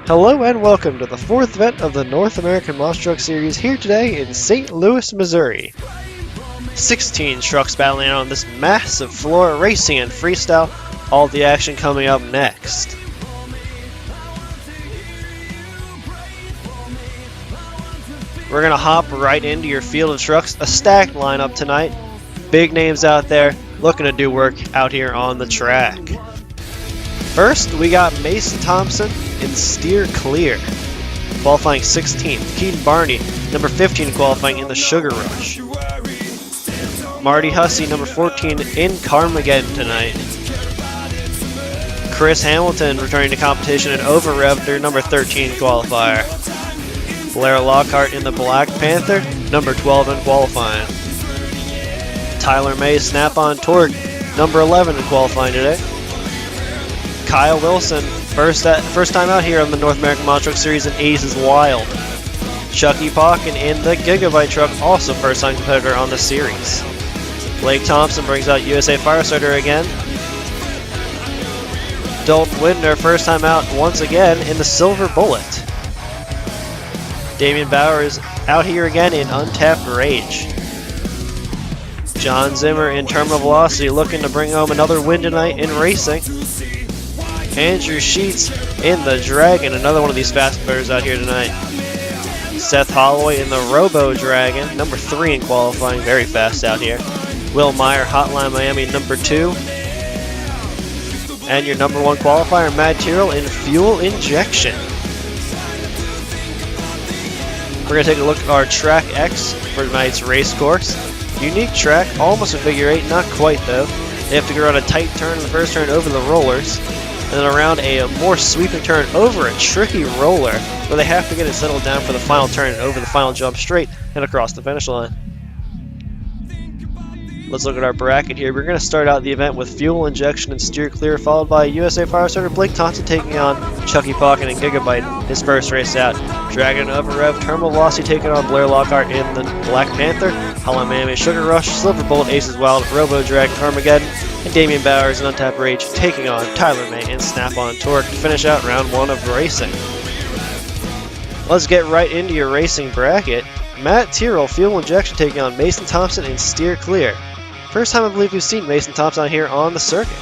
Hello and welcome to the 4th event of the North American Monster Truck Series here today in St. Louis, Missouri. 16 trucks battling out on this massive floor, racing and freestyle, all the action coming up next. We're going to hop right into your field of trucks, a stacked lineup tonight. Big names out there looking to do work out here on the track. First, we got Mason Thompson in Steer Clear, qualifying 16th. Keaton Barney, number 15, qualifying in the Sugar Rush. Marty Hussey, number 14, in Carmageddon tonight. Chris Hamilton returning to competition in Over Rev, their number 13 qualifier. Blair Lockhart in the Black Panther, number 12 in qualifying. Tyler May Snap-on Torque, number 11 in qualifying today. Kyle Wilson, first time out here on the North American Monster Truck Series in Aces Wild. Chucky Pauken in the Gigabyte truck, also first time competitor on the series. Blake Thompson brings out USA Firestarter again. Dalton Widner, first time out once again in the Silver Bullet. Damian Bauer is out here again in Untapped Rage. Jon Zimmer in Terminal Velocity looking to bring home another win tonight in racing. Andrew Sheets in the Dragon, another one of these fast competitors out here tonight. Seth Holloway in the Robo Dragon, number 3 in qualifying, very fast out here. Will Meyer, Hotline Miami, number 2. And your number 1 qualifier, Matt Tyrrell in Fuel Injection. We're going to take a look at our Track X for tonight's race course. Unique track, almost a figure 8, not quite though. They have to go around a tight turn in the first turn over the rollers, and then around a more sweeping turn over a tricky roller where they have to get it settled down for the final turn and over the final jump straight and across the finish line. Let's look at our bracket here. We're going to start out the event with Fuel Injection and Steer Clear, followed by USA Firestarter Blake Thompson taking on Chucky Pauken and Gigabyte, his first race out. Dragon Over Rev, Terminal Velocity taking on Blair Lockhart in the Black Panther, Hotline Miami Sugar Rush, Silver Bullet Aces Wild, Robo Dragon Armageddon, and Damian Bowers in Untapped Rage taking on Tyler May and Snap-on Torque to finish out round 1 of racing. Let's get right into your racing bracket. Matt Tyrrell, Fuel Injection taking on Mason Thompson in Steer Clear. First time I believe we've seen Mason Thompson out here on the circuit.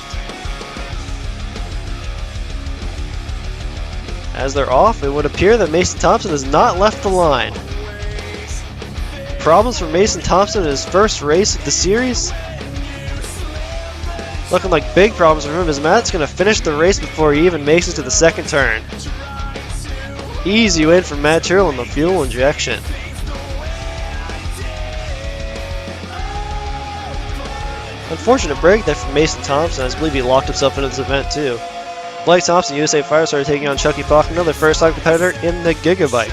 As they're off, it would appear that Mason Thompson has not left the line. Problems for Mason Thompson in his first race of the series? Looking like big problems for him as Matt's going to finish the race before he even makes it to the second turn. Easy win for Matt Tyrrell in the Fuel Injection. Unfortunate break there from Mason Thompson. I believe he locked himself into this event too. Blake Thompson, USA Firestarter taking on Chucky Pauken, another first-time competitor in the Gigabyte.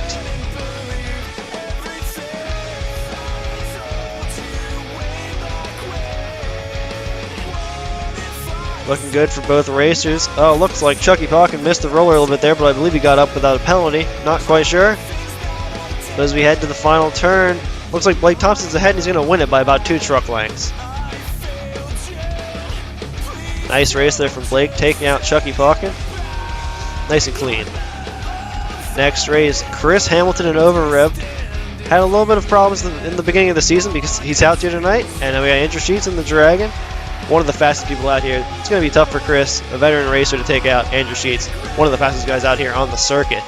Looking good for both racers. Oh, looks like Chucky Pauken missed the roller a little bit there, but I believe he got up without a penalty. Not quite sure. But as we head to the final turn, looks like Blake Thompson's ahead and he's going to win it by about 2 truck lengths. Nice race there from Blake, taking out Chucky Pauken. Nice and clean. Next race, Chris Hamilton in Over Rev. Had a little bit of problems in the beginning of the season because he's out here tonight. And we got Andrew Sheets in the Dragon. One of the fastest people out here. It's going to be tough for Chris, a veteran racer, to take out Andrew Sheets, one of the fastest guys out here on the circuit.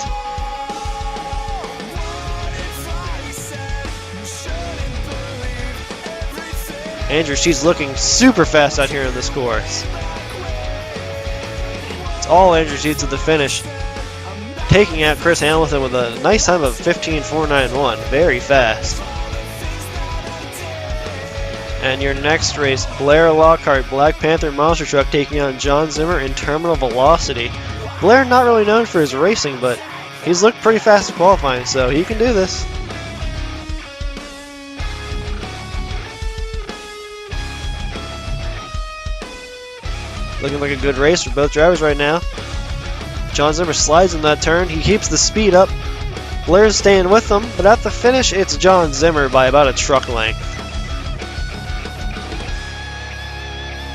Andrew Sheets looking super fast out here in this course. It's all Andrew Sheets at the finish, taking out Chris Hamilton with a nice time of 15.491. Very fast. And your next race, Blair Lockhart, Black Panther Monster Truck taking on Jon Zimmer in Terminal Velocity. Blair not really known for his racing, but he's looked pretty fast in qualifying, so he can do this. Looking like a good race for both drivers right now. Jon Zimmer slides in that turn. He keeps the speed up. Blair's staying with him, but at the finish, it's Jon Zimmer by about a truck length.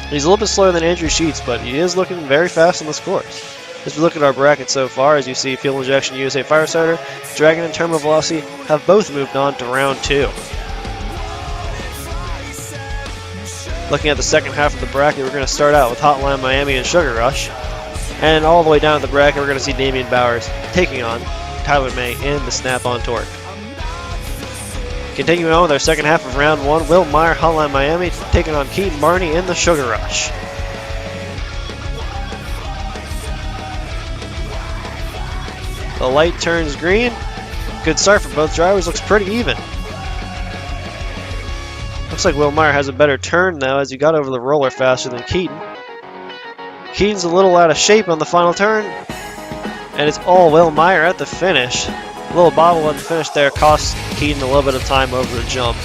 He's a little bit slower than Andrew Sheets, but he is looking very fast on this course. As we look at our bracket so far, as you see Fuel Injection, USA Firestarter, Dragon, and Terminal Velocity have both moved on to round 2. Looking at the second half of the bracket, we're going to start out with Hotline Miami and Sugar Rush. And all the way down at the bracket, we're going to see Damian Bowers taking on Tyler May in the Snap-on Torque. Continuing on with our second half of round 1, Will Meyer, Hotline Miami, taking on Keaton Marney in the Sugar Rush. The light turns green. Good start for both drivers, looks pretty even. Looks like Will Meyer has a better turn now as he got over the roller faster than Keaton. Keaton's a little out of shape on the final turn, and it's all Will Meyer at the finish. A little bobble at the finish there cost Keaton a little bit of time over the jump.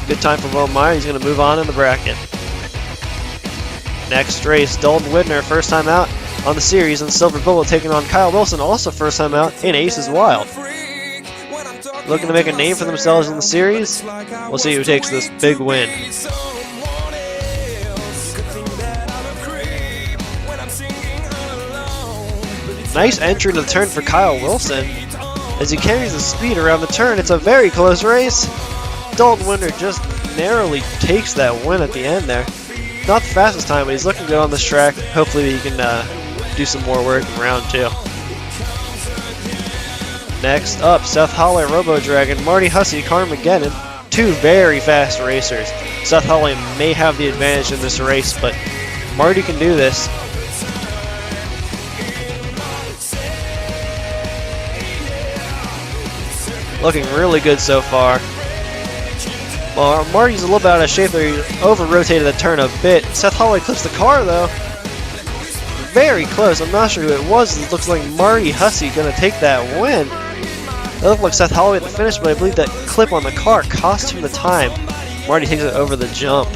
Good time for Will Meyer, he's going to move on in the bracket. Next race, Dalton Widner, first time out on the series, and Silver Bullet taking on Kyle Wilson, also first time out in Aces Wild. Looking to make a name for themselves in the series. We'll see who takes this big win. Nice entry into the turn for Kyle Wilson. As he carries the speed around the turn, it's a very close race. Dalton Widner just narrowly takes that win at the end there. Not the fastest time, but he's looking good on this track. Hopefully he can do some more work in round 2. Next up, Seth Holloway, Robo Dragon, Marty Hussey, Carmageddon. Two very fast racers. Seth Holloway may have the advantage in this race, but Marty can do this. Looking really good so far. Well, Marty's a little bit out of shape there. He over-rotated the turn a bit. Seth Holloway clips the car, though. Very close. I'm not sure who it was. It looks like Marty Hussey going to take that win. It looked like Seth Holloway at the finish, but I believe that clip on the car cost him the time. Marty takes it over the jump.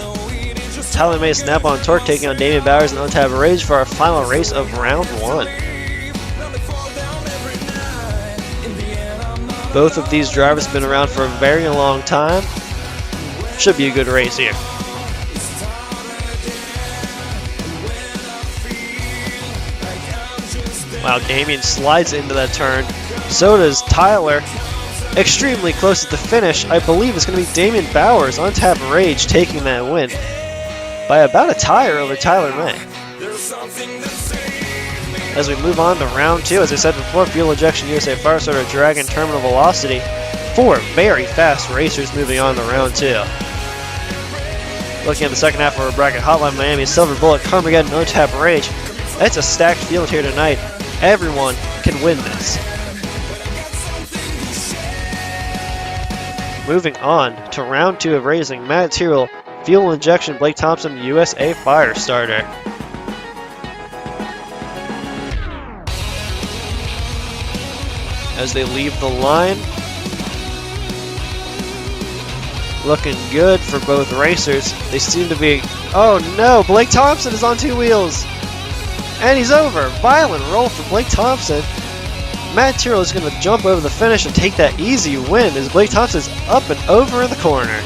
Tyler May Snap-on Torque taking on Damian Bowers and Untab Rage for our final race of round 1. Both of these drivers have been around for a very long time. Should be a good race here. Wow, Damian slides into that turn. So does Tyler. Extremely close at the finish. I believe it's going to be Damian Bowers on Tap Rage taking that win by about a tire over Tyler May. As we move on to round 2, as I said before, Fuel Injection, USA Firestarter, Dragon, Terminal Velocity. 4 very fast racers moving on to round 2. Looking at the second half of our bracket, Hotline Miami, Silver Bullet, Carmageddon, No Tap Rage. That's a stacked field here tonight. Everyone can win this. Moving on to round 2 of racing, Matt Tyrrell, Fuel Injection, Blake Thompson, USA Firestarter. As they leave the line, looking good for both racers. They seem to be, oh no, Blake Thompson is on 2 wheels. And he's over. Violent roll for Blake Thompson. Matt Tyrrell is going to jump over the finish and take that easy win as Blake Thompson is up and over in the corner.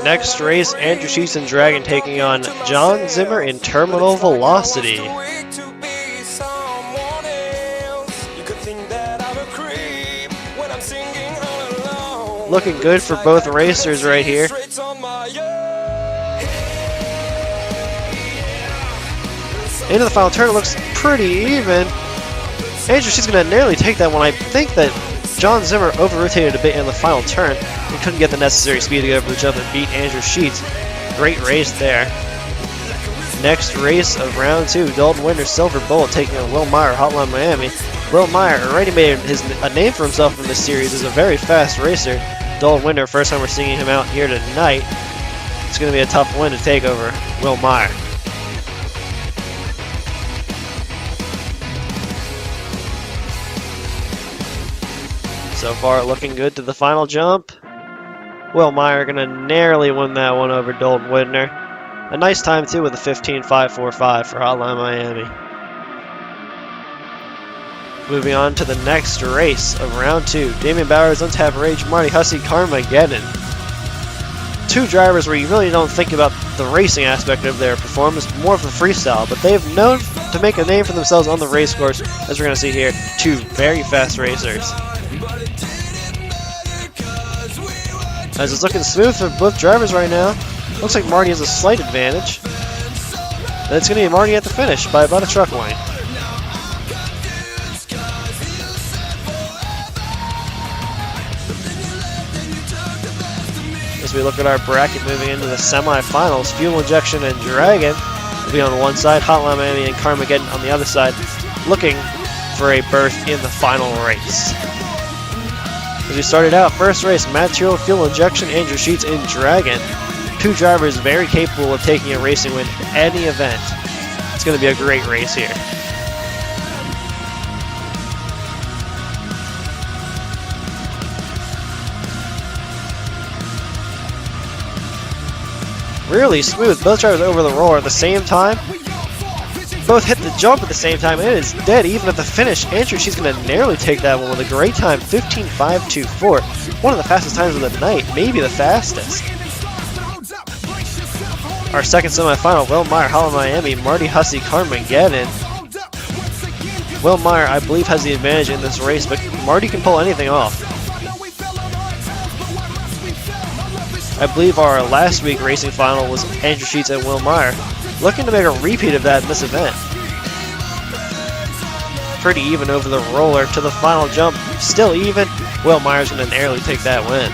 Next race, Andrew Sheets and Dragon taking on Jon Zimmer in Terminal Velocity. Looking good for both racers right here. Into the final turn, it looks pretty even. Andrew Sheets going to nearly take that one. I think that Jon Zimmer over-rotated a bit in the final turn and couldn't get the necessary speed to get over the jump and beat Andrew Sheets. Great race there. Next race of round 2, Dalton Widner, Silver Bullet taking on Will Meyer, Hotline Miami. Will Meyer already made a name for himself in this series as a very fast racer. Dalton Widner, first time we're seeing him out here tonight. It's going to be a tough win to take over Will Meyer. So far, looking good to the final jump. Will Meyer going to narrowly win that one over Dalton Widner. A nice time, too, with a 15.545 for Hotline Miami. Moving on to the next race of round 2. Damian Bowers, Untapped Rage, Marty Hussey, Carmageddon. two drivers where you really don't think about the racing aspect of their performance, more of the freestyle, but they've known to make a name for themselves on the race course, as we're going to see here. Two very fast racers. As it's looking smooth for both drivers right now, looks like Marty has a slight advantage. And it's going to be Marty at the finish by about a truck length. As we look at our bracket moving into the semifinals, Fuel Injection and Dragon will be on one side, Hotline Miami and Carmageddon on the other side, looking for a berth in the final race. As we started out, first race, Material, Fuel Injection, Andrew Sheets in Dragon. Two drivers very capable of taking a racing win in any event. It's going to be a great race here. Really smooth. Both drivers over the roller at the same time. Both hit the jump at the same time, and it is dead even at the finish. Andrew, she's going to narrowly take that one with a great time, 15.524. One of the fastest times of the night, maybe the fastest. Our second semifinal, Will Meyer, Hotline Miami, Marty Hussey, Carmageddon. Will Meyer, I believe, has the advantage in this race, but Marty can pull anything off. I believe our last week racing final was Andrew Sheets and Will Meyer. Looking to make a repeat of that in this event. Pretty even over the roller to the final jump. Still even. Will Meyer's going to narrowly take that win.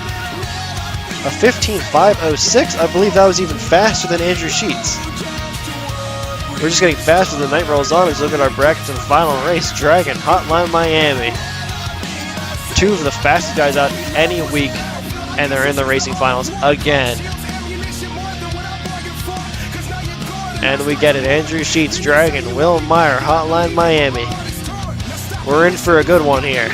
A 15.506. I believe that was even faster than Andrew Sheets. We're just getting faster as the night rolls on. As we look at our brackets in the final race. Dragon, Hotline Miami. Two of the fastest guys out any week. And they're in the racing finals again. And we get it. Andrew Sheets, Dragon, Will Meyer, Hotline Miami. We're in for a good one here.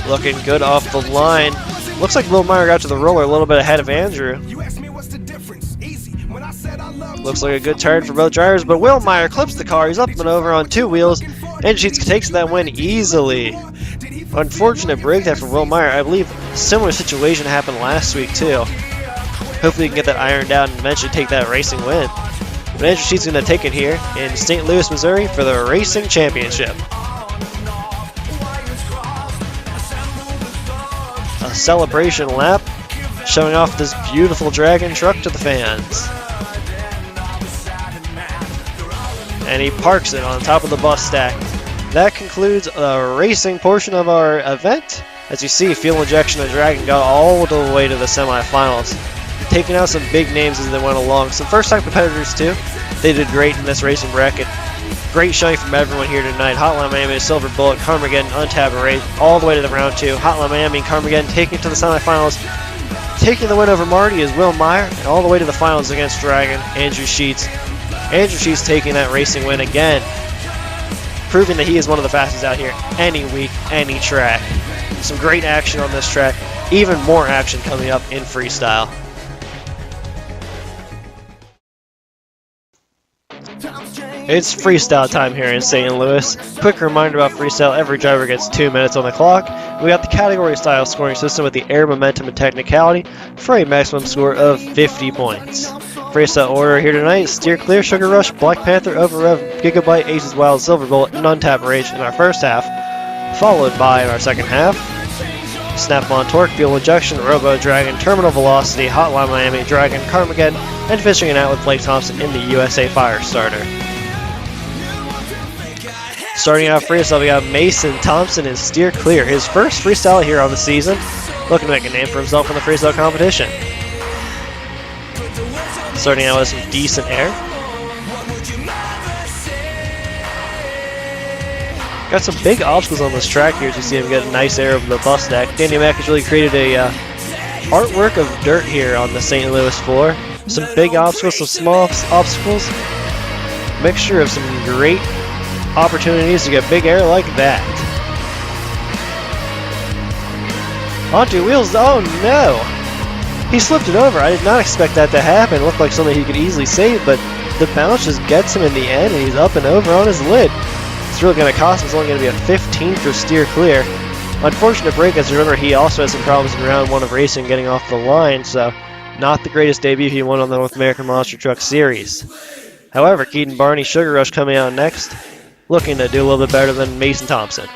Looking good off the line. Looks like Will Meyer got to the roller a little bit ahead of Andrew. Looks like a good turn for both drivers, but Will Meyer clips the car. He's up and over on two wheels. Andrew Sheets takes that win easily. Unfortunate break there for Will Meyer. I believe a similar situation happened last week too. Hopefully he can get that ironed out and eventually take that racing win. But Andrew Sheets is going to take it here in St. Louis, Missouri for the Racing Championship. A celebration lap showing off this beautiful Dragon truck to the fans. And he parks it on top of the bus stack. That concludes the racing portion of our event. As you see, Fuel Injection and Dragon got all the way to the semifinals, taking out some big names as they went along. Some first-time competitors too. They did great in this racing bracket. Great showing from everyone here tonight. Hotline Miami, Silver Bullet, Carmageddon, Untapped Rage, all the way to the round two. Hotline Miami and Carmageddon taking it to the semifinals. Taking the win over Marty is Will Meyer, and all the way to the finals against Dragon, Andrew Sheets. Andrew Sheets taking that racing win again, proving that he is one of the fastest out here any week, any track. Some great action on this track, even more action coming up in freestyle. It's freestyle time here in St. Louis. Quick reminder about freestyle, every driver gets 2 minutes on the clock. We got the category style scoring system with the air, momentum, and technicality for a maximum score of 50 points. Freestyle order here tonight: Steer Clear, Sugar Rush, Black Panther, Over Rev, Gigabyte, Aces Wild, Silver Bullet, and Untapped Rage in our first half, followed by in our second half, Snap-on Torque, Fuel Injection, Robo Dragon, Terminal Velocity, Hotline Miami, Dragon, Carmageddon, and finishing it out with Blake Thompson in the USA Firestarter. Starting out freestyle, we got Mason Thompson in Steer Clear, his first freestyle here on the season, looking to make a name for himself in the freestyle competition. Starting out with some decent air. Got some big obstacles on this track here as you see him get a nice air over the bus stack. Danny Mack has really created a artwork of dirt here on the St. Louis floor. Some big obstacles, some small obstacles. Mixture of some great opportunities to get big air like that. Onto wheels, oh no! He slipped it over. I did not expect that to happen. It looked like something he could easily save, but the bounce just gets him in the end, and he's up and over on his lid. It's really going to cost him. It's only going to be a 15 for Steer Clear. Unfortunate break, as you remember, he also had some problems in round 1 of racing getting off the line, so not the greatest debut he won on the North American Monster Truck Series. However, Keaton Barney Sugar Rush coming out next, looking to do a little bit better than Mason Thompson.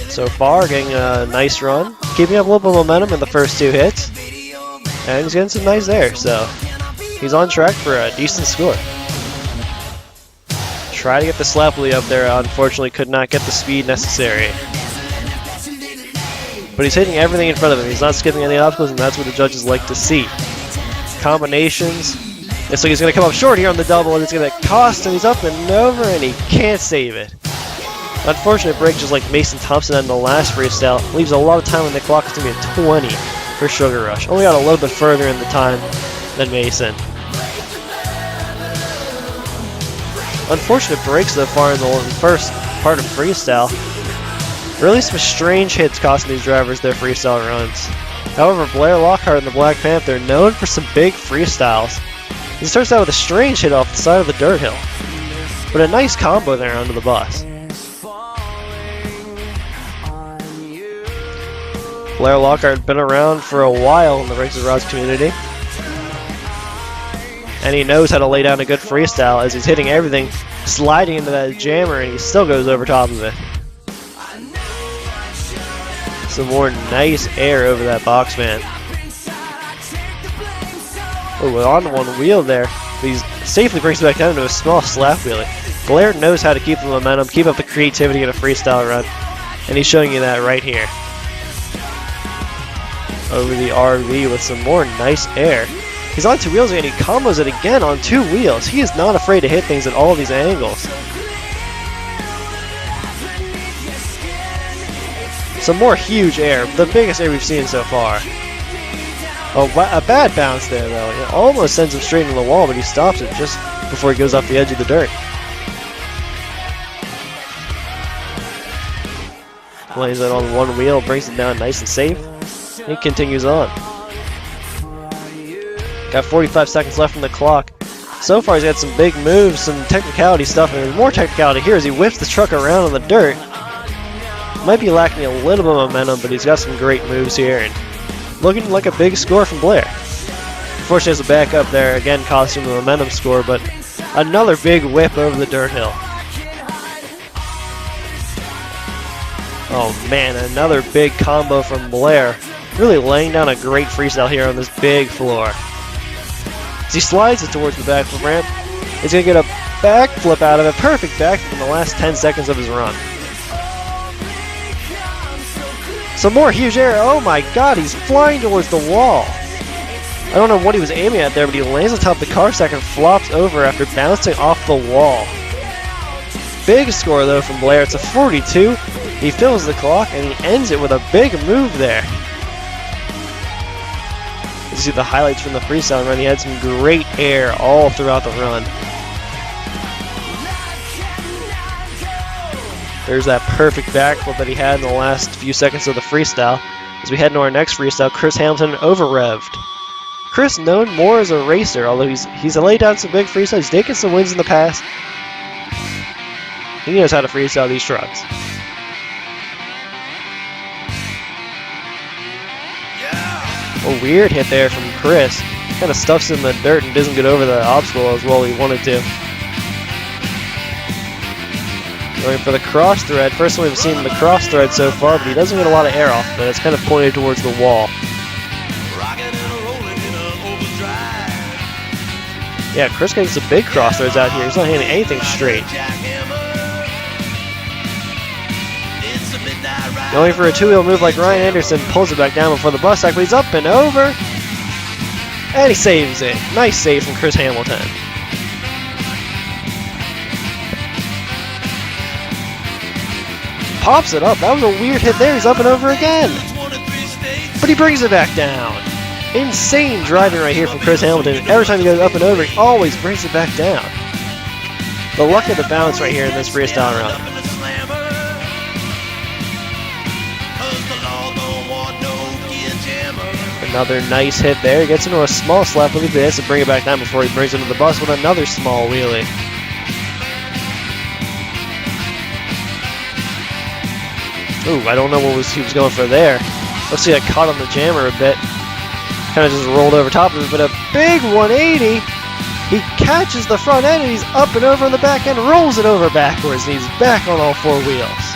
So far, getting a nice run, keeping up a little bit of momentum in the first 2 hits, and he's getting some nice air, so he's on track for a decent score. Try to get the slap wheelie up there, unfortunately could not get the speed necessary. But he's hitting everything in front of him, he's not skipping any obstacles, and that's what the judges like to see. Combinations, looks like he's going to come up short here on the double, and it's going to cost him, he's up and over, and he can't save it. Unfortunate break, just like Mason Thompson had in the last freestyle, leaves a lot of time on the clock. It's going to be a 20 for Sugar Rush. Only got a little bit further in the time than Mason. Unfortunate breaks so far in the first part of freestyle. Really some strange hits costing these drivers their freestyle runs. However, Blair Lockhart and the Black Panther, known for some big freestyles. He starts out with a strange hit off the side of the dirt hill, but a nice combo there onto the bus. Blair Lockhart had been around for a while in the Races Rods community, and he knows how to lay down a good freestyle as he's hitting everything, sliding into that jammer, and he still goes over top of it. Some more nice air over that box man. Oh, on one wheel there, but he safely brings it back down to a small slap wheelie. Blair knows how to keep the momentum, keep up the creativity in a freestyle run, and he's showing you that right here. Over the RV with some more nice air. He's on 2 wheels and he combos it again on 2 wheels. He is not afraid to hit things at all these angles. Some more huge air, the biggest air we've seen so far. Oh, a bad bounce there though. It almost sends him straight into the wall, but he stops it just before he goes off the edge of the dirt. Lays it on 1 wheel, brings it down nice and safe. He continues on. Got 45 seconds left on the clock. So far he's got some big moves, some technicality stuff, and there's more technicality here as he whips the truck around on the dirt. Might be lacking a little bit of momentum, but he's got some great moves here, and looking like a big score from Blair. Unfortunately, as a backup there, again costing him the momentum score, but another big whip over the dirt hill. Oh man, another big combo from Blair. Really laying down a great freestyle here on this big floor. As he slides it towards the backflip ramp, he's going to get a backflip out of it. Perfect backflip in the last 10 seconds of his run. Some more huge air. Oh my god, he's flying towards the wall. I don't know what he was aiming at there, but he lands on top of the car stack and flops over after bouncing off the wall. Big score though from Blair. It's a 42. He fills the clock and he ends it with a big move there. You see the highlights from the freestyle run. He had some great air all throughout the run. There's that perfect backflip that he had in the last few seconds of the freestyle. As we head into our next freestyle, Chris Hamilton over-revved. Chris known more as a racer, although he's laid down some big freestyles. He's taken some wins in the past. He knows how to freestyle these trucks. A weird hit there from Chris. Kind of stuffs in the dirt and doesn't get over the obstacle as well as he wanted to. Going for the cross thread. First one we've seen the cross thread so far, but he doesn't get a lot of air off, but it's kind of pointed towards the wall. Yeah, Chris gets some big cross threads out here. He's not hitting anything straight. Going for a 2-wheel move like Ryan Anderson, pulls it back down before the bus stack, but he's up and over. And he saves it. Nice save from Chris Hamilton. Pops it up. That was a weird hit there. He's up and over again. But he brings it back down. Insane driving right here from Chris Hamilton. Every time he goes up and over, he always brings it back down. The luck of the bounce right here in this freestyle run. Another nice hit there. He gets into a small slap wheelie, but he has to bring it back down before he brings it into the bus with another small wheelie. Ooh, I don't know what he was going for there. Looks like he got caught on the jammer a bit. Kind of just rolled over top of it, but a big 180. He catches the front end and he's up and over on the back end, rolls it over backwards, and he's back on all four wheels.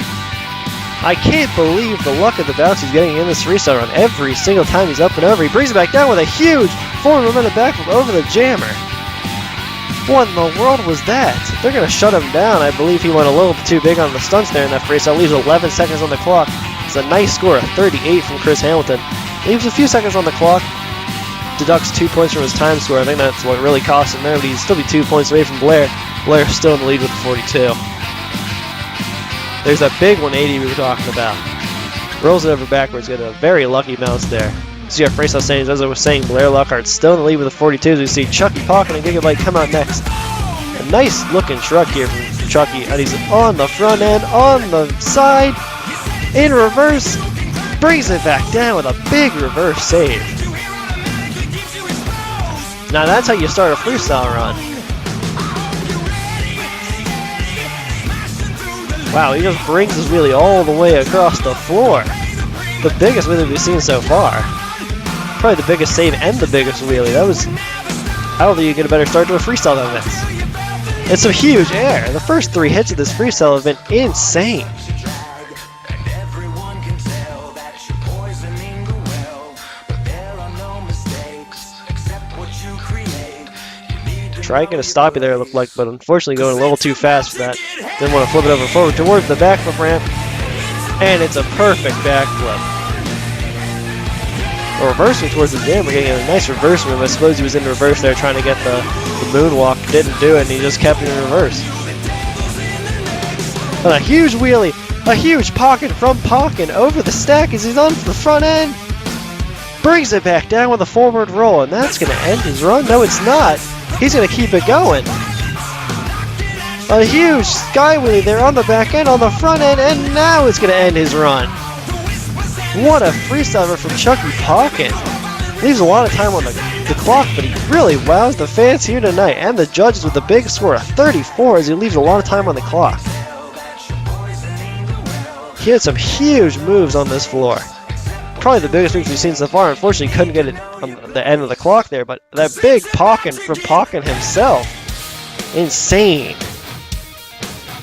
I can't believe the luck of the bounce he's getting in this freestyle run. Every single time he's up and over, he brings it back down with a huge forward momentum backflip over the jammer. What in the world was that? They're going to shut him down. I believe he went a little too big on the stunts there in that freestyle. Leaves 11 seconds on the clock. It's a nice score, a 38 from Chris Hamilton. Leaves a few seconds on the clock. Deducts 2 points from his time score. I think that's what really cost him there, but he'd still be 2 points away from Blair. Blair's still in the lead with the 42. There's that big 180 we were talking about. Rolls it over backwards. Got a very lucky bounce there. See our freestyle standings, as I was saying, Blair Lockhart's still in the lead with the 42s. We see Chucky Pocket and Gigabyte come out next. A nice looking truck here from Chucky, and he's on the front end, on the side, in reverse, brings it back down with a big reverse save. Now that's how you start a freestyle run. Wow, he just brings his wheelie all the way across the floor. The biggest wheelie we've seen so far. Probably the biggest save and the biggest wheelie. I don't think you get a better start to a freestyle than this. It's some huge air. The first 3 hits of this freestyle have been insane. Try to get a stoppy there, it looked like, but unfortunately going a little too fast for that. Didn't want to flip it over forward towards the backflip ramp, and it's a perfect backflip. A reversal towards the jammer, getting a nice reverse move. I suppose he was in reverse there trying to get the moonwalk. Didn't do it, and he just kept it in reverse. And a huge wheelie, a huge pocket from Pocket over the stack as he's on the front end. Brings it back down with a forward roll, and that's going to end his run. No, it's not. He's going to keep it going. A huge sky wheelie there on the back end, on the front end, and now it's going to end his run. What a freestyler from Chucky Pocket. Leaves a lot of time on the clock, but he really wows the fans here tonight and the judges with a big score of 34 as he leaves a lot of time on the clock. He had some huge moves on this floor. Probably the biggest moves we've seen so far. Unfortunately, couldn't get it on the end of the clock there, but that big Pocket from Pocket himself. Insane.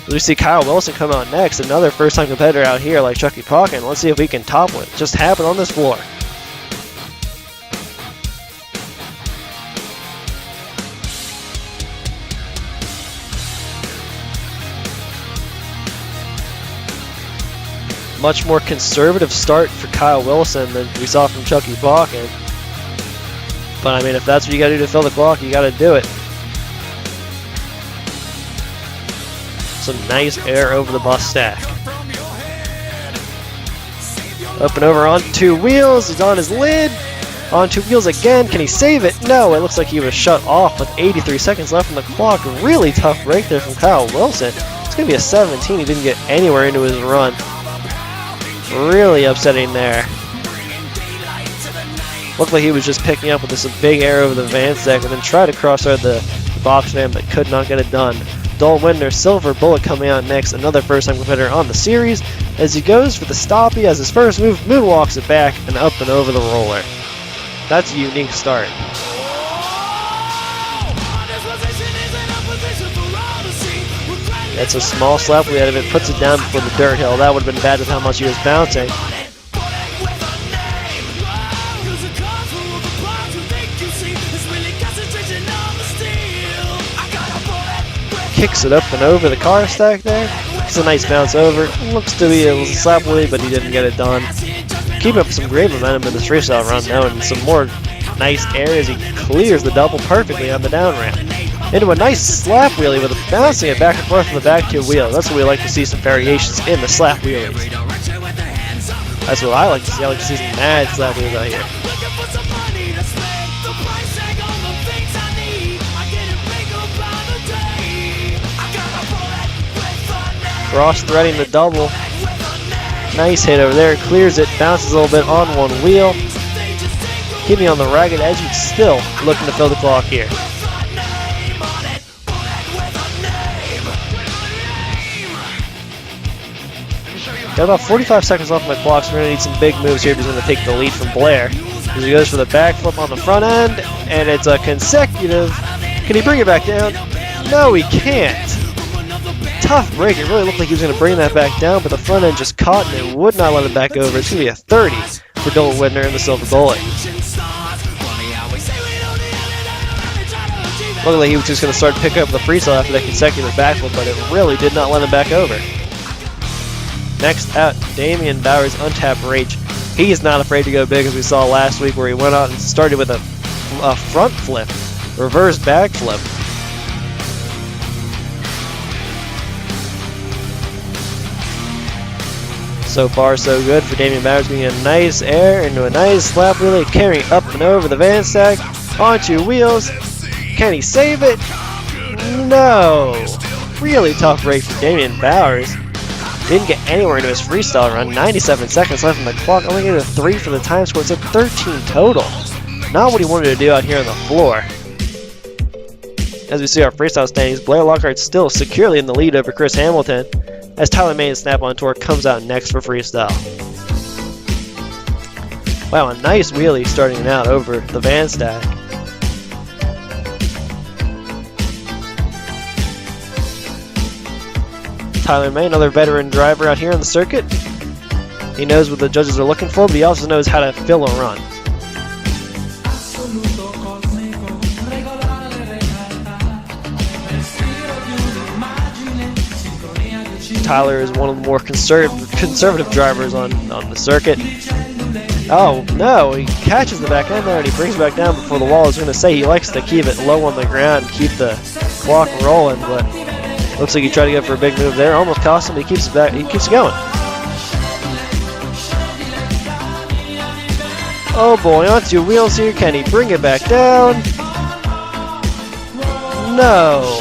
We see Kyle Wilson come out next, another first-time competitor out here like Chucky Pocket. Let's see if we can top what just happened on this floor. Much more conservative start for Kyle Wilson than we saw from Chucky Pocket. But I mean, if that's what you gotta do to fill the clock, you gotta do it. Some nice air over the bus stack. Up and over on 2 wheels. He's on his lid. On 2 wheels again. Can he save it? No, it looks like he was shut off with 83 seconds left on the clock. Really tough break there from Kyle Wilson. It's going to be a 17. He didn't get anywhere into his run. Really upsetting there. Looked like he was just picking up with this big air over the van stack and then tried to cross over the box ramp but could not get it done. Dalton Winder, Silver Bullet coming out next, another first-time competitor on the series. As he goes for the stop, he has his first move, moonwalks it back and up and over the roller. That's a unique start. That's a small slap we had of it, puts it down before the dirt hill. That would have been bad with how much he was bouncing. Kicks it up and over the car stack there. It's a nice bounce over. Looks to be a slap wheelie, but he didn't get it done. Keeping up some great momentum in this freestyle run though, and some more nice air as he clears the double perfectly on the down ramp. Into a nice slap wheelie with bouncing it back and forth from the back 2 wheels. That's what we like to see, some variations in the slap wheelies. That's what I like to see. I like to see some mad slap wheelies out here. Cross-threading the double. Nice hit over there. Clears it. Bounces a little bit on 1 wheel. keeping on the ragged edge. He's still looking to fill the clock here. Got about 45 seconds left on the clock, so we're going to need some big moves here if he's going to take the lead from Blair. As he goes for the backflip on the front end, and it's a consecutive. Can he bring it back down? No, he can't. Tough break. It really looked like he was going to bring that back down, but the front end just caught and it would not let him back over. It's going to be a 30 for Dylan Widner and the Silver Bullet. Luckily, he was just going to start to pick up the freestyle after that consecutive backflip, but it really did not let him back over. Next out, Damian Bowers, Untapped Rage. He is not afraid to go big, as we saw last week, where he went out and started with a front flip, reverse backflip. So far, so good for Damian Bowers, getting a nice air into a nice slap wheelie, carrying up and over the van stack, onto wheels. Can he save it? No. Really tough break for Damian Bowers. Didn't get anywhere into his freestyle run. 97 seconds left on the clock. Only getting a 3 for the time score. It's a 13 total. Not what he wanted to do out here on the floor. As we see our freestyle standings, Blair Lockhart still securely in the lead over Chris Hamilton, as Tyler May and Snap-on Tour comes out next for freestyle. Wow, a nice wheelie starting out over the van stack. Tyler May, another veteran driver out here on the circuit. He knows what the judges are looking for, but he also knows how to fill a run. Tyler is one of the more conservative drivers on the circuit. Oh no, he catches the back end there and he brings it back down before the wall. I was going to say he likes to keep it low on the ground and keep the clock rolling, but looks like he tried to go for a big move there. Almost cost him, but he keeps it back. He keeps going. Oh boy, onto wheels here. Can he bring it back down? No.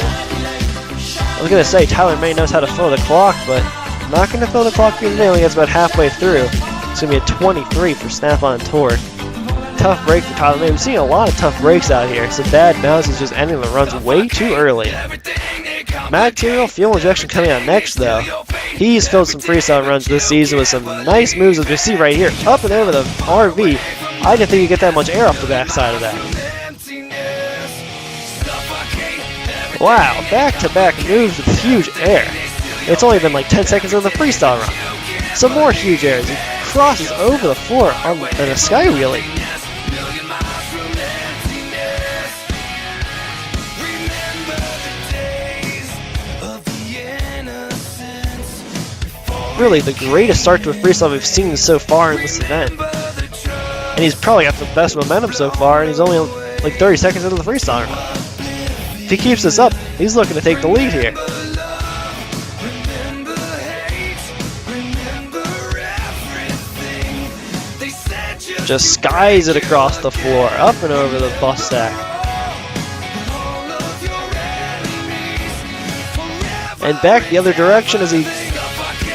I was going to say Tyler May knows how to fill the clock, but not going to fill the clock here today. He gets about halfway through. It's going to be a 23 for Snap-on Tour. Tough break for Tyler May. We've seen a lot of tough breaks out here. Some bad bounces, just ending the runs way too early. Material Fuel Injection coming out next, though. He's filled some freestyle runs this season with some nice moves, as we see right here. Up and over the RV. I didn't think you'd get that much air off the backside of that. Wow, back-to-back moves with huge air. It's only been like 10 seconds of the freestyle run. Some more huge airs. He crosses over the floor on a sky wheelie. Really the greatest start to a freestyle we've seen so far in this event. And he's probably got the best momentum so far, and he's only like 30 seconds into the freestyle run. If he keeps this up, he's looking to take the lead here. Just skies it across the floor, up and over the bus stack. And back the other direction as he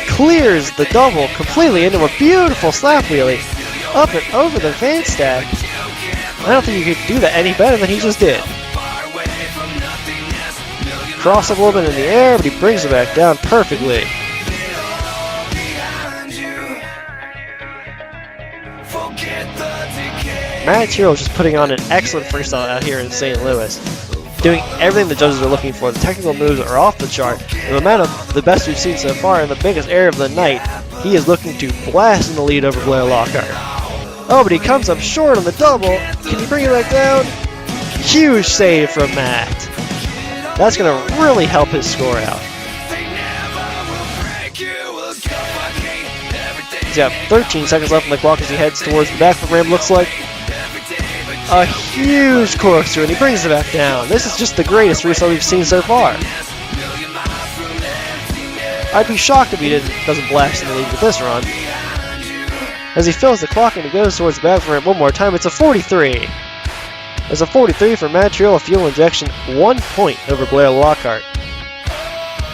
clears the double completely into a beautiful slap wheelie, up and over the van stack. I don't think you could do that any better than he just did. Cross up a little bit in the air, but he brings it back down perfectly. Material just putting on an excellent freestyle out here in St. Louis. Doing everything the judges are looking for. The technical moves are off the chart. The momentum, the best we've seen so far, and the biggest air of the night. He is looking to blast in the lead over Blair Lockhart. Oh, but he comes up short on the double. Can he bring it back down? Huge save from Matt. That's going to really help his score out. He's got 13 seconds left on the clock as he heads towards the back of the ramp. Looks like a huge corkscrew, and he brings it back down. This is just the greatest freestyle we've seen so far. I'd be shocked if he doesn't blast in the lead with this run. As he fills the clock and he goes towards the back of the ramp one more time, it's a 43. It's a 43 for Material Fuel Injection, 1 point over Blair Lockhart.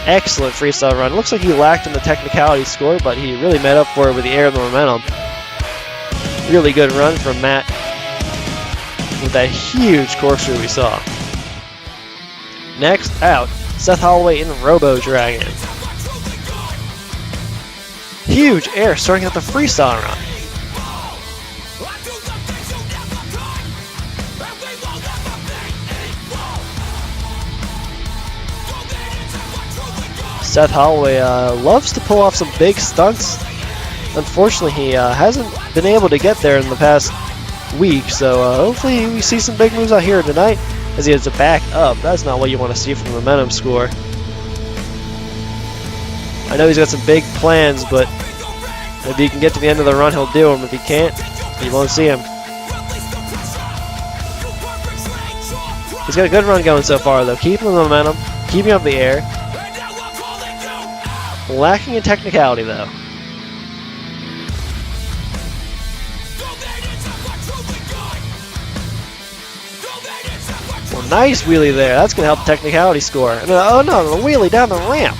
Excellent freestyle run. Looks like he lacked in the technicality score, but he really made up for it with the air and the momentum. Really good run from Matt. with that huge corkscrew we saw. Next out, Seth Holloway in Robo Dragon. Huge air starting out the freestyle run. Seth Holloway loves to pull off some big stunts. Unfortunately, he hasn't been able to get there in the past week, so hopefully we see some big moves out here tonight as he has to back up. That's not what you want to see from the momentum score. I know he's got some big plans, but if he can get to the end of the run, he'll do them. If he can't, you won't see him. He's got a good run going so far, though. Keeping the momentum, keeping up the air. Lacking in technicality, though. Well, nice wheelie there. That's going to help the technicality score. And, oh no, the wheelie down the ramp.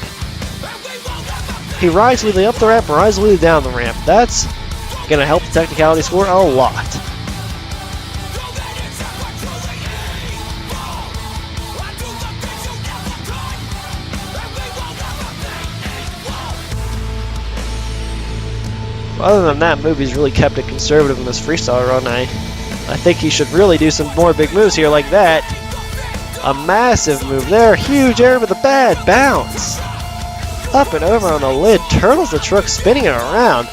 He rides wheelie up the ramp and rides wheelie down the ramp. That's going to help the technicality score a lot. Other than that, movie's really kept it conservative in this freestyle run. I think he should really do some more big moves here like that. A massive move there. Huge air with a bad bounce. Up and over on the lid. Turtles the truck, spinning it around.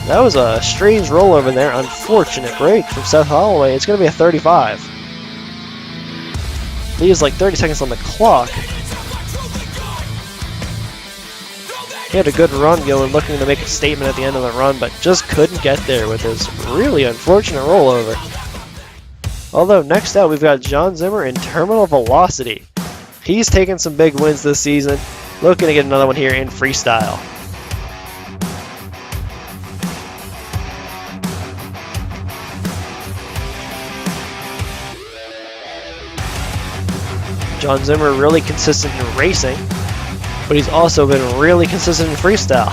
That was a strange rollover there. Unfortunate break from Seth Holloway. It's going to be a 35. Leaves like 30 seconds on the clock. He had a good run going, looking to make a statement at the end of the run, but just couldn't get there with his really unfortunate rollover. Although next out we've got Jon Zimmer in Terminal Velocity. He's taken some big wins this season, looking to get another one here in freestyle. Jon Zimmer really consistent in racing, but he's also been really consistent in freestyle.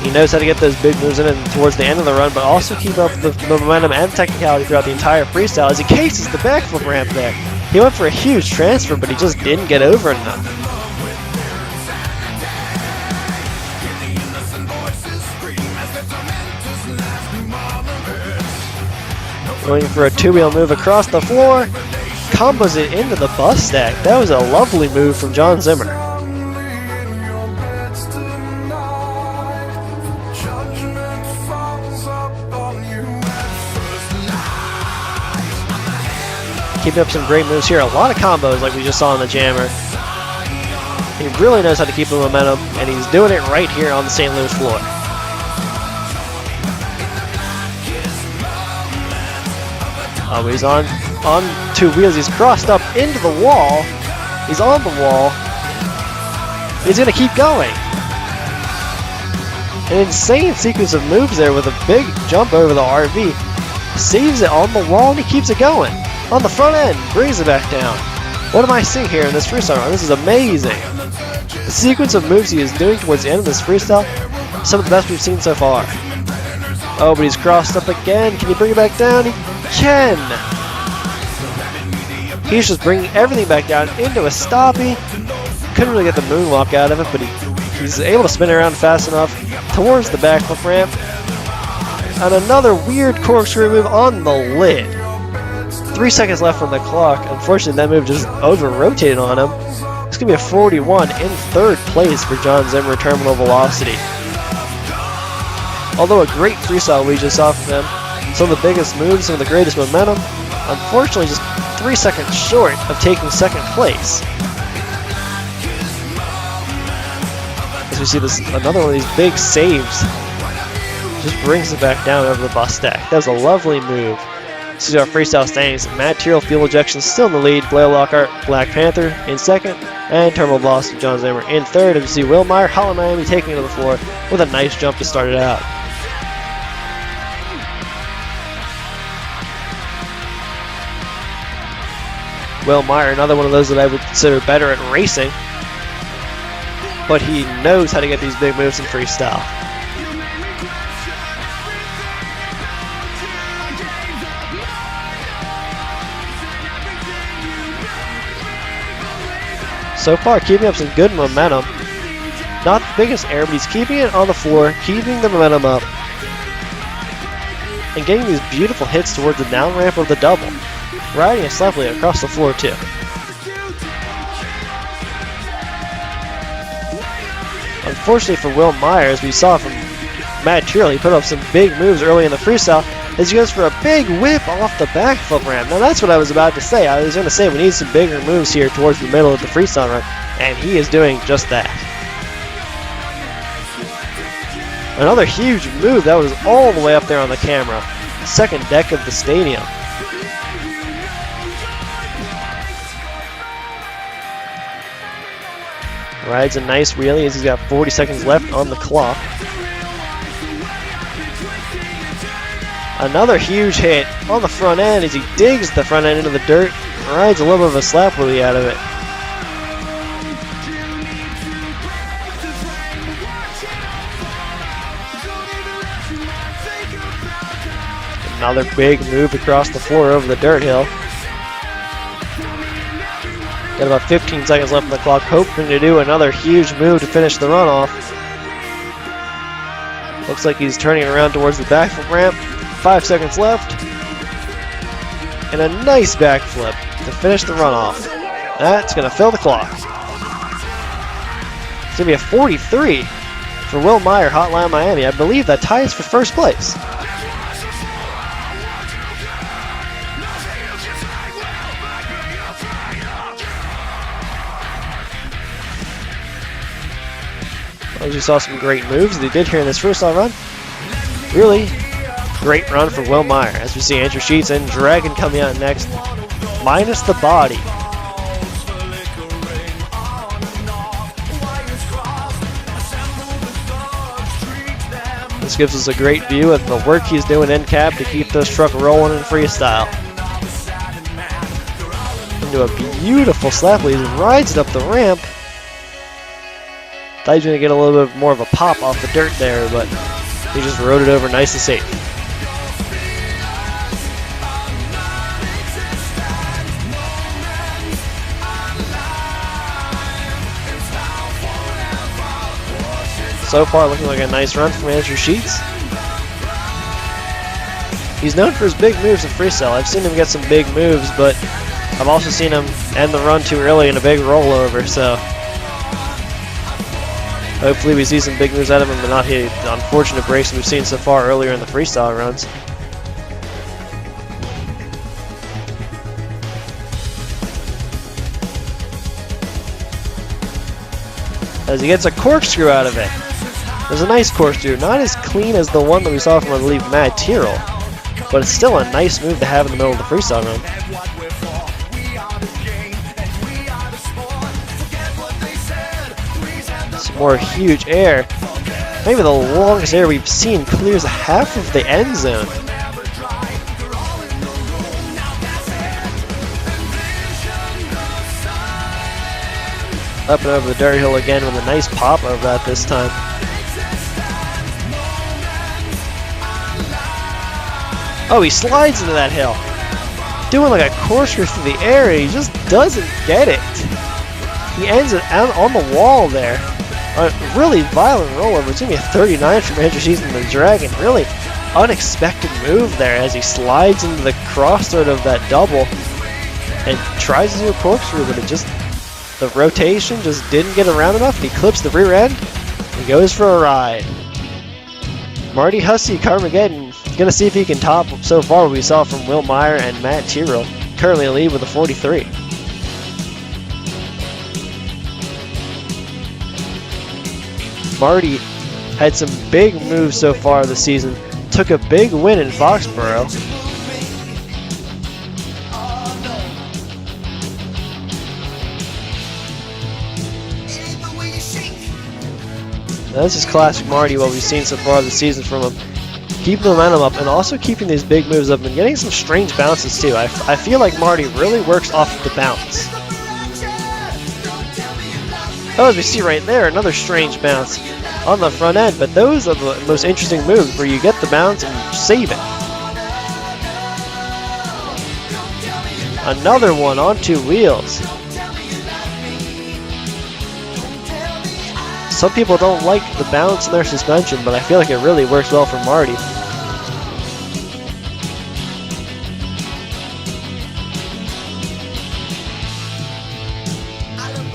He knows how to get those big moves in towards the end of the run, but also keep up the momentum and technicality throughout the entire freestyle as he cases the backflip ramp there. He went for a huge transfer, but he just didn't get over enough. Going for a two-wheel move across the floor. Combos it into the bus stack. That was a lovely move from Jon Zimmer. Keeping up some great moves here. A lot of combos like we just saw in the jammer. He really knows how to keep the momentum, and he's doing it right here on the St. Louis floor. Oh, he's on two wheels. He's crossed up into the wall. He's on the wall. He's going to keep going. An insane sequence of moves there with a big jump over the RV. Saves it on the wall and he keeps it going. On the front end, brings it back down. What am I seeing here in this freestyle run? This is amazing. The sequence of moves he is doing towards the end of this freestyle, some of the best we've seen so far. Oh, but he's crossed up again. Can he bring it back down? He can. He's just bringing everything back down into a stoppie. Couldn't really get the moonwalk out of it, but he's able to spin around fast enough towards the backflip ramp. And another weird corkscrew move on the lid. 3 seconds left on the clock. Unfortunately, that move just over-rotated on him. It's going to be a 41 in third place for Jon Zimmer, Terminal Velocity. Although a great freestyle we just saw from him, some of the biggest moves, some of the greatest momentum, unfortunately just 3 seconds short of taking second place. As we see this, another one of these big saves, just brings it back down over the bus stack. That was a lovely move. This is our freestyle standings. Material Fuel Ejection still in the lead. Blair Lockhart, Black Panther in second, and Terminal Velocity Jon Zimmer in third. As you see Will Meyer, Hollow Miami taking it to the floor with a nice jump to start it out. Will Meyer, another one of those that I would consider better at racing, but he knows how to get these big moves in freestyle. so far keeping up some good momentum. Not the biggest air, but he's keeping it on the floor, keeping the momentum up, and getting these beautiful hits towards the down ramp of the double. Riding it slightly across the floor too. Unfortunately for Will Meyer, as we saw from Matt Tyrrell, he put up some big moves early in the freestyle as he goes for a big whip off the backflip ramp. Now that's what I was about to say. I was going to say we need some bigger moves here towards the middle of the freestyle run, and he is doing just that. Another huge move that was all the way up there on the camera. Second deck of the stadium. Rides a nice wheelie as he's got 40 seconds left on the clock. Another huge hit on the front end as he digs the front end into the dirt. Rides a little bit of a slap wheelie out of it. Another big move across the floor over the dirt hill. Got about 15 seconds left on the clock, hoping to do another huge move to finish the runoff. Looks like he's turning around towards the backflip ramp. 5 seconds left. And a nice backflip to finish the runoff. That's going to fill the clock. It's going to be a 43 for Will Meyer, Hotline Miami. I believe that ties for first place. As you saw some great moves that he did here in this freestyle run. Really great run for Will Meyer. As we see Andrew Sheets and Dragon coming out next, minus the body. This gives us a great view of the work he's doing in cap to keep this truck rolling in freestyle. Into a beautiful slap lead and rides it up the ramp. Thought he was going to get a little bit more of a pop off the dirt there, but he just rode it over nice and safe. So far, looking like a nice run from Andrew Sheets. He's known for his big moves in freestyle. I've seen him get some big moves, but I've also seen him end the run too early in a big rollover, so hopefully we see some big moves out of him and not hit the unfortunate breaks we've seen so far earlier in the freestyle runs. As he gets a corkscrew out of it. There's a nice corkscrew, not as clean as the one that we saw from, I believe, Matt Tyrrell, but it's still a nice move to have in the middle of the freestyle run. More huge air. Maybe the longest air we've seen clears half of the end zone. Up and over the dirt hill again with a nice pop of that this time. Oh, he slides into that hill. Doing like a corkscrew through the air, and he just doesn't get it. He ends it out on the wall there. A really violent rollover. It's going to be a 39 from Andrew Sheets and the Dragon. Really unexpected move there as he slides into the crossroad of that double and tries to do a corkscrew, but it just, the rotation just didn't get around enough. He clips the rear end and goes for a ride. Marty Hussey, Carmageddon, going to see if he can top so far what we saw from Will Meyer and Matt Tyrrell. Currently in the lead with a 43. Marty had some big moves so far this season. Took a big win in Foxborough. Now this is classic Marty, what we've seen so far this season from him. Keeping the momentum up and also keeping these big moves up and getting some strange bounces too. I feel like Marty really works off of the bounce. Oh, as we see right there, another strange bounce on the front end, but those are the most interesting moves where you get the bounce and save it. Another one on two wheels. Some people don't like the bounce in their suspension, but I feel like it really works well for Marty.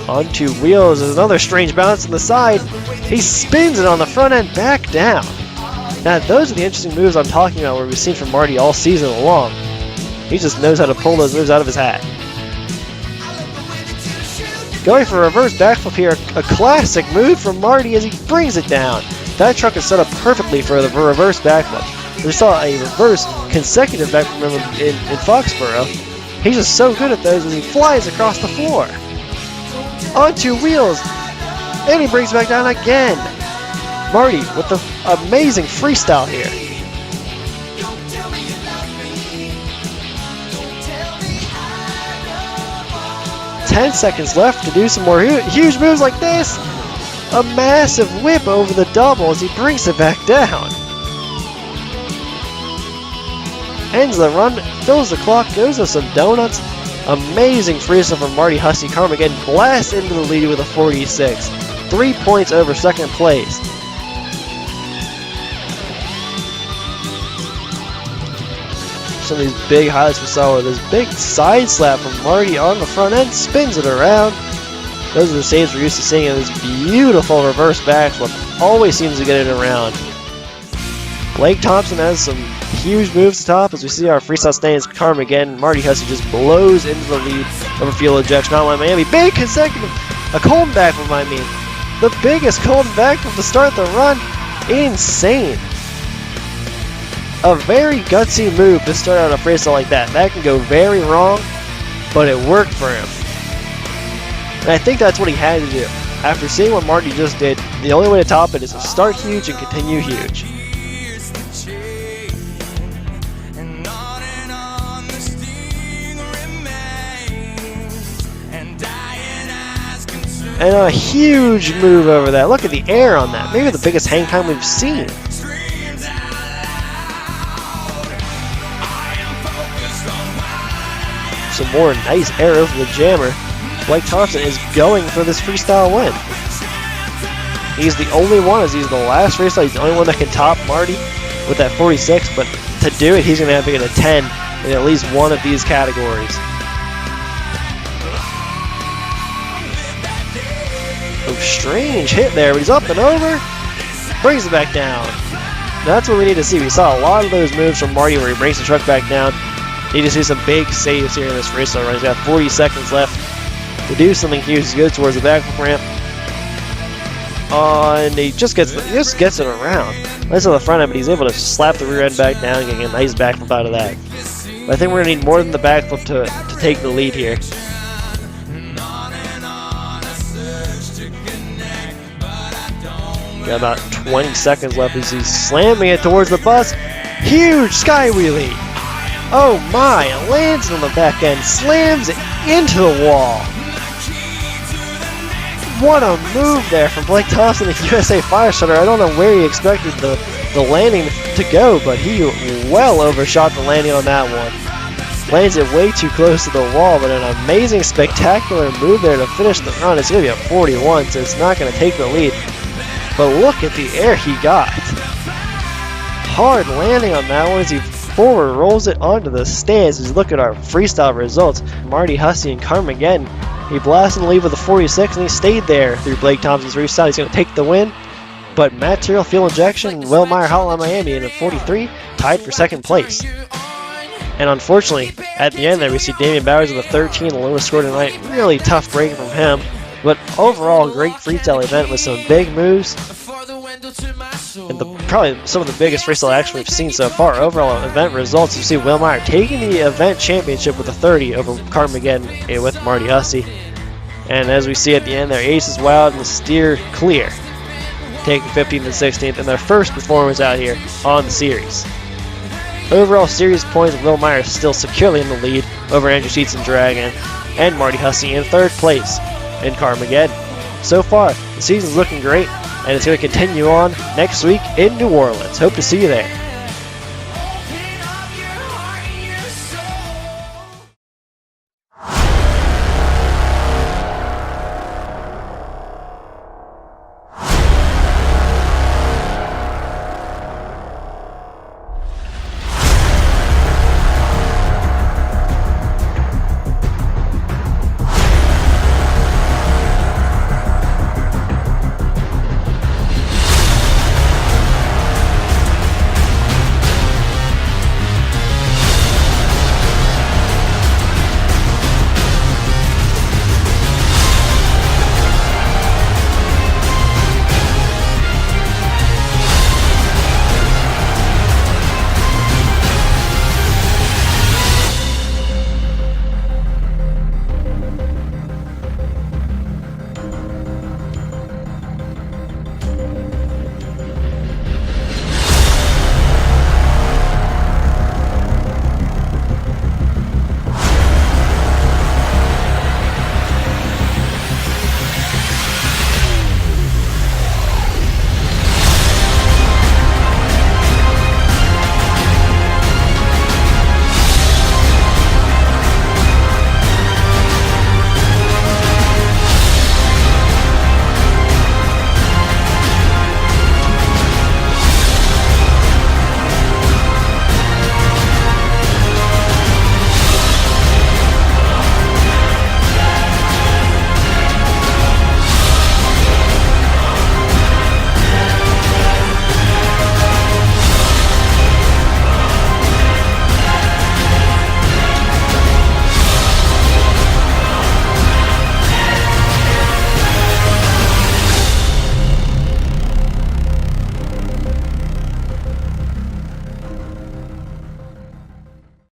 Onto wheels is another strange bounce on the side. He spins it on the front end back down. Now those are the interesting moves I'm talking about where we've seen from Marty all season long. He just knows how to pull those moves out of his hat. Going for a reverse backflip here, a classic move from Marty as he brings it down. That truck is set up perfectly for the reverse backflip. We saw a reverse consecutive backflip from him in Foxborough. He's just so good at those as he flies across the floor. Onto wheels, and he brings it back down again. Marty with the amazing freestyle here. "10 seconds left to do some more huge moves like this. A massive whip over the double as he brings it back down. Ends the run, fills the clock, goes with some donuts. Amazing freestyle from Marty Hussey. Carmageddon blasts into the lead with a 46. 3 points over second place. Some of these big highlights we saw with this big side slap from Marty on the front end, spins it around. Those are the saves we're used to seeing in this beautiful reverse backflip. Always seems to get it around. Blake Thompson has some huge moves to top as we see our freestyle standings. Carmageddon. Marty Hussey just blows into the lead over fuel injection on Miami. Big consecutive, a Colton backflip, I mean. The biggest Colton backflip to start the run. Insane. A very gutsy move to start out a freestyle like that. That can go very wrong, but it worked for him. And I think that's what he had to do. After seeing what Marty just did, the only way to top it is to start huge and continue huge. And a huge move over that. Look at the air on that. Maybe the biggest hang time we've seen. Some more nice air over the jammer. Blake Thompson is going for this freestyle win. He's the only one, as he's the last freestyle. He's the only one that can top Marty with that 46, but to do it, he's going to have to get a 10 in at least one of these categories. Oh, strange hit there, but he's up and over. Brings it back down. That's what we need to see. We saw a lot of those moves from Marty where he brings the truck back down. Need to see some big saves here in this freestyle run. He's got 40 seconds left to do something huge to go towards the backflip ramp. And he just gets it around. Nice on the front end, but he's able to slap the rear end back down and get a nice backflip out of that. But I think we're going to need more than the backflip to take the lead here. Got about 20 seconds left as he's slamming it towards the bus. Huge sky wheelie. Oh my, lands on the back end, slams it into the wall. What a move there from Blake Thompson, the USA Firestarter. I don't know where he expected the landing to go, but he well overshot the landing on that one. Lands it way too close to the wall, but an amazing, spectacular move there to finish the run. It's going to be a 41, so it's not going to take the lead. But look at the air he got. Hard landing on that one as he forward rolls it onto the stands. As you look at our freestyle results, Marty Hussey and Carmageddon, he blasted the lead with a 46 and he stayed there through Blake Thompson's freestyle. He's going to take the win, but Material Fuel Injection and Will Meyer Hotline Miami in a 43 tied for second place. And unfortunately, at the end there we see Damian Bowers with a 13, the lowest score tonight. Really tough break from him, but overall great freestyle event with some big moves. And probably some of the biggest freestyle action we've seen so far. Overall event results, you see Will Meyer taking the event championship with a 30 over Carmageddon with Marty Hussey. And as we see at the end there, Aces Wild and the Steer Clear taking 15th and 16th in their first performance out here on the series. Overall series points, Will Meyer is still securely in the lead over Andrew Sheets and Dragon, and Marty Hussey in third place in Carmageddon. So far, the season's looking great, and it's going to continue on next week in New Orleans. Hope to see you there.